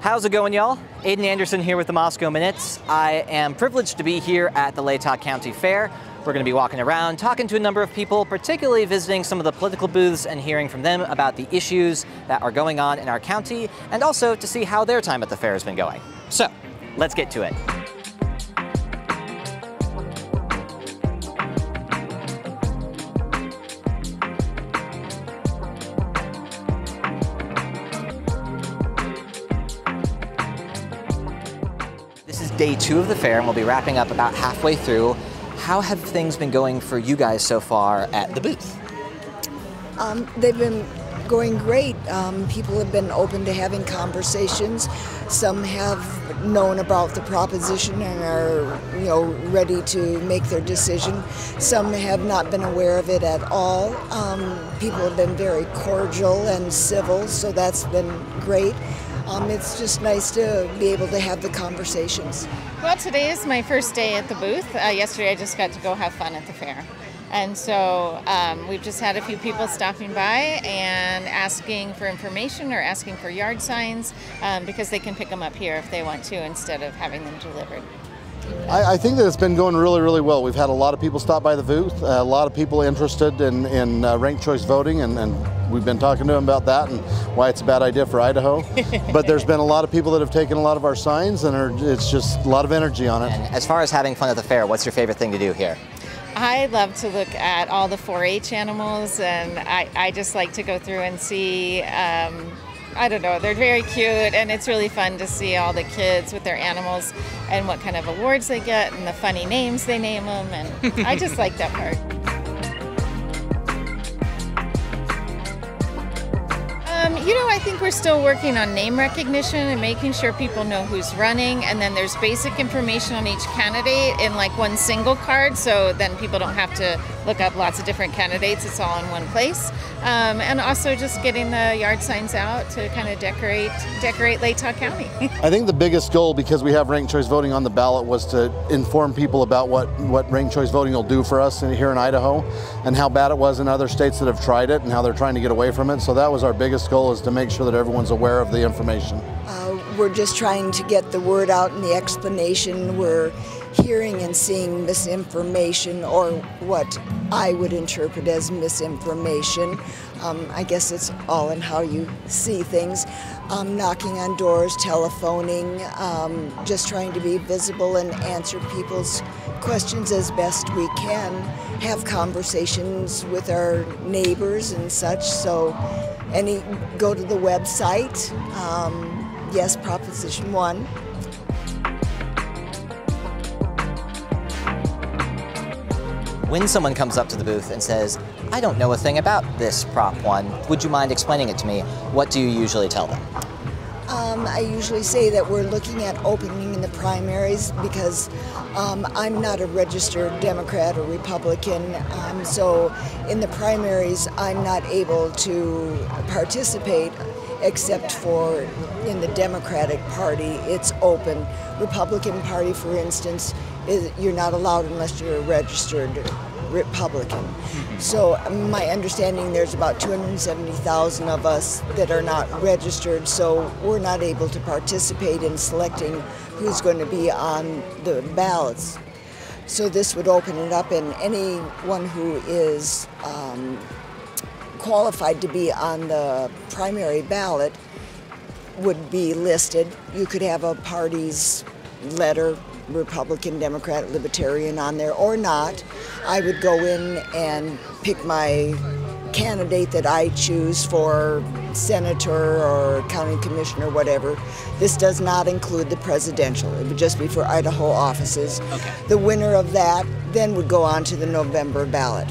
How's it going, y'all? Aiden Anderson here with the Moscow Minutes. I am privileged to be here at the Latah County Fair. We're going to be walking around, talking to a number of people, particularly visiting some of the political booths and hearing from them about the issues that are going on in our county, and also to see how their time at the fair has been going. So, let's get to it. This is day 2 of the fair, and we'll be wrapping up about halfway through. How have things been going for you guys so far at the booth? They've been going great. People have been open to having conversations. Some have known about the proposition and are, ready to make their decision. Some have not been aware of it at all. People have been very cordial and civil, so that's been great. It's just nice to be able to have the conversations. Well, today is my first day at the booth. Yesterday I just got to go have fun at the fair. And so we've just had a few people stopping by and asking for information or asking for yard signs because they can pick them up here if they want to instead of having them delivered. I think that it's been going really, really well. We've had a lot of people stop by the booth, a lot of people interested in ranked choice voting, and we've been talking to them about that and why it's a bad idea for Idaho. But there's been a lot of people that have taken a lot of our signs, and it's just a lot of energy on it. And as far as having fun at the fair, what's your favorite thing to do here? I love to look at all the 4-H animals, and I just like to go through and see, I don't know, they're very cute, and it's really fun to see all the kids with their animals and what kind of awards they get and the funny names they name them, and I just like that part. I think we're still working on name recognition and making sure people know who's running, and then there's basic information on each candidate in like one single card, so then people don't have to look up lots of different candidates. It's all in one place. And also just getting the yard signs out to kind of decorate Latah County. I think the biggest goal, because we have ranked choice voting on the ballot, was to inform people about what ranked choice voting will do for us here in Idaho, and how bad it was in other states that have tried it and how they're trying to get away from it. So that was our biggest goal, is to make sure that everyone's aware of the information. We're just trying to get the word out and the explanation. We're hearing and seeing misinformation, or what I would interpret as misinformation. I guess it's all in how you see things. Knocking on doors, telephoning, just trying to be visible and answer people's questions as best we can. Have conversations with our neighbors and such. So go to the website. Yes, Proposition 1. When someone comes up to the booth and says, I don't know a thing about this Prop 1, would you mind explaining it to me? What do you usually tell them? I usually say that we're looking at opening in the primaries because I'm not a registered Democrat or Republican, so in the primaries I'm not able to participate except for in the Democratic Party. It's open. Republican Party, for instance, you're not allowed unless you're a registered Republican. So my understanding, there's about 270,000 of us that are not registered, so we're not able to participate in selecting who's going to be on the ballots. So this would open it up, and anyone who is qualified to be on the primary ballot would be listed. You could have a party's letter, Republican, Democrat, Libertarian on there or not. I would go in and pick my candidate that I choose for senator or county commissioner, whatever. This does not include the presidential. It would just be for Idaho offices. Okay. The winner of that then would go on to the November ballot.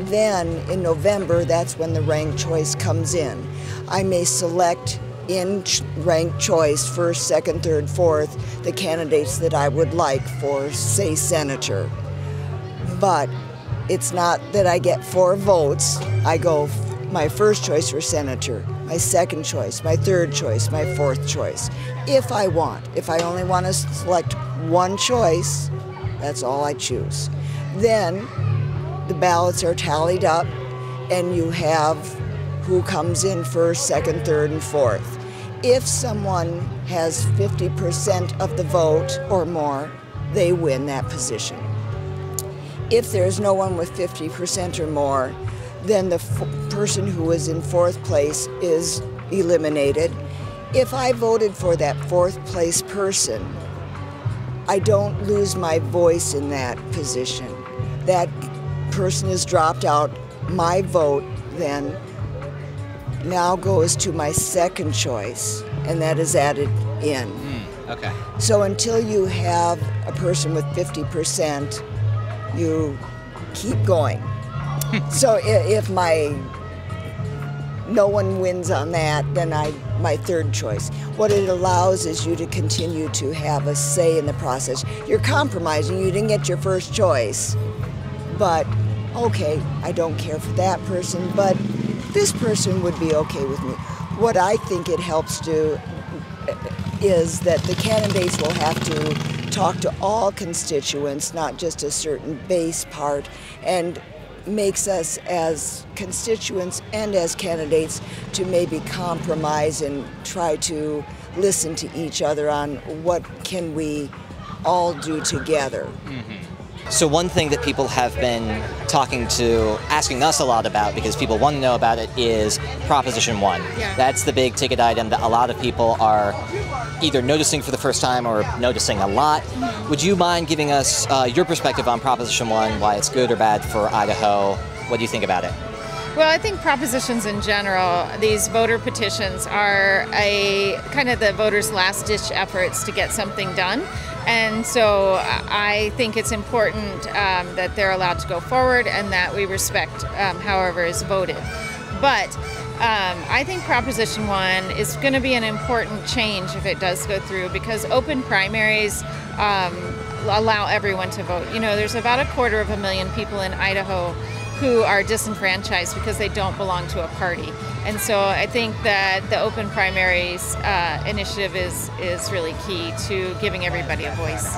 Then in November, that's when the ranked choice comes in. I may select in ranked choice, first, second, third, fourth, the candidates that I would like for, say, senator. But it's not that I get 4 votes. I go my first choice for senator, my second choice, my third choice, my fourth choice. If I only want to select one choice, that's all I choose. Then the ballots are tallied up, and you have who comes in first, second, third, and fourth. If someone has 50% of the vote or more, they win that position. If there's no one with 50% or more, then the person who was in fourth place is eliminated. If I voted for that fourth place person, I don't lose my voice in that position. That person is dropped out. My vote then now goes to my second choice, and that is added in. Okay. So until you have a person with 50%, you keep going. So if no one wins on that, then my third choice. What it allows is you to continue to have a say in the process. You're compromising. You didn't get your first choice, but okay, I don't care for that person, but this person would be okay with me. What I think it helps do is that the candidates will have to talk to all constituents, not just a certain base part, and makes us as constituents and as candidates to maybe compromise and try to listen to each other on what can we all do together. So one thing that people have been asking us a lot about, because people want to know about it, is Proposition 1. Yeah. That's the big ticket item that a lot of people are either noticing for the first time or noticing a lot. Would you mind giving us your perspective on Proposition 1, why it's good or bad for Idaho? What do you think about it? Well, I think propositions in general, these voter petitions are a kind of the voters' last-ditch efforts to get something done. And so I think it's important that they're allowed to go forward and that we respect however is voted. But I think Proposition 1 is going to be an important change if it does go through, because open primaries allow everyone to vote. You know, there's about 250,000 people in Idaho who are disenfranchised because they don't belong to a party. And so I think that the open primaries initiative is really key to giving everybody a voice.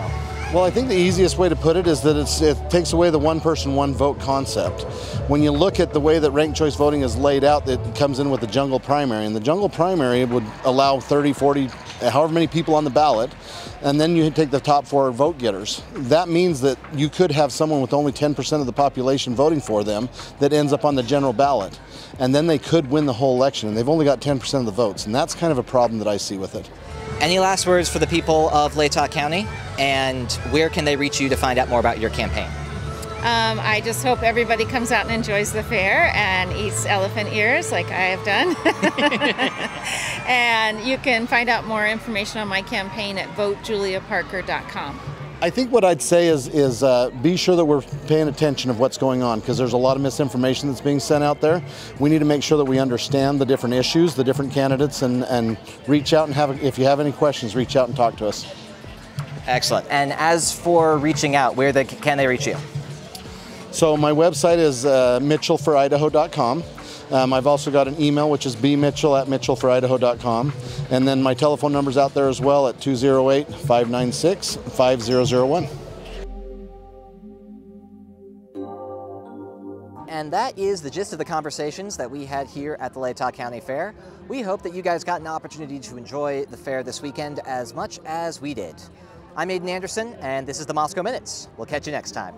Well, I think the easiest way to put it is that it takes away the one person, one vote concept. When you look at the way that ranked choice voting is laid out, it comes in with the jungle primary. And the jungle primary would allow 30, 40, however many people on the ballot, and then you take the top 4 vote getters. That means that you could have someone with only 10% of the population voting for them that ends up on the general ballot. And then they could win the whole election, and they've only got 10% of the votes. And that's kind of a problem that I see with it. Any last words for the people of Latah County, and where can they reach you to find out more about your campaign? I just hope everybody comes out and enjoys the fair and eats elephant ears like I have done. And you can find out more information on my campaign at votejuliaparker.com. I think what I'd say is be sure that we're paying attention of what's going on, because there's a lot of misinformation that's being sent out there. We need to make sure that we understand the different issues, the different candidates, and reach out and if you have any questions, reach out and talk to us. Excellent. And as for reaching out, where can they reach you? So my website is mitchellforidaho.com. I've also got an email, which is bmitchell@mitchellforidaho.com. And then my telephone number's out there as well at 208-596-5001. And that is the gist of the conversations that we had here at the Latah County Fair. We hope that you guys got an opportunity to enjoy the fair this weekend as much as we did. I'm Aiden Anderson, and this is the Moscow Minutes. We'll catch you next time.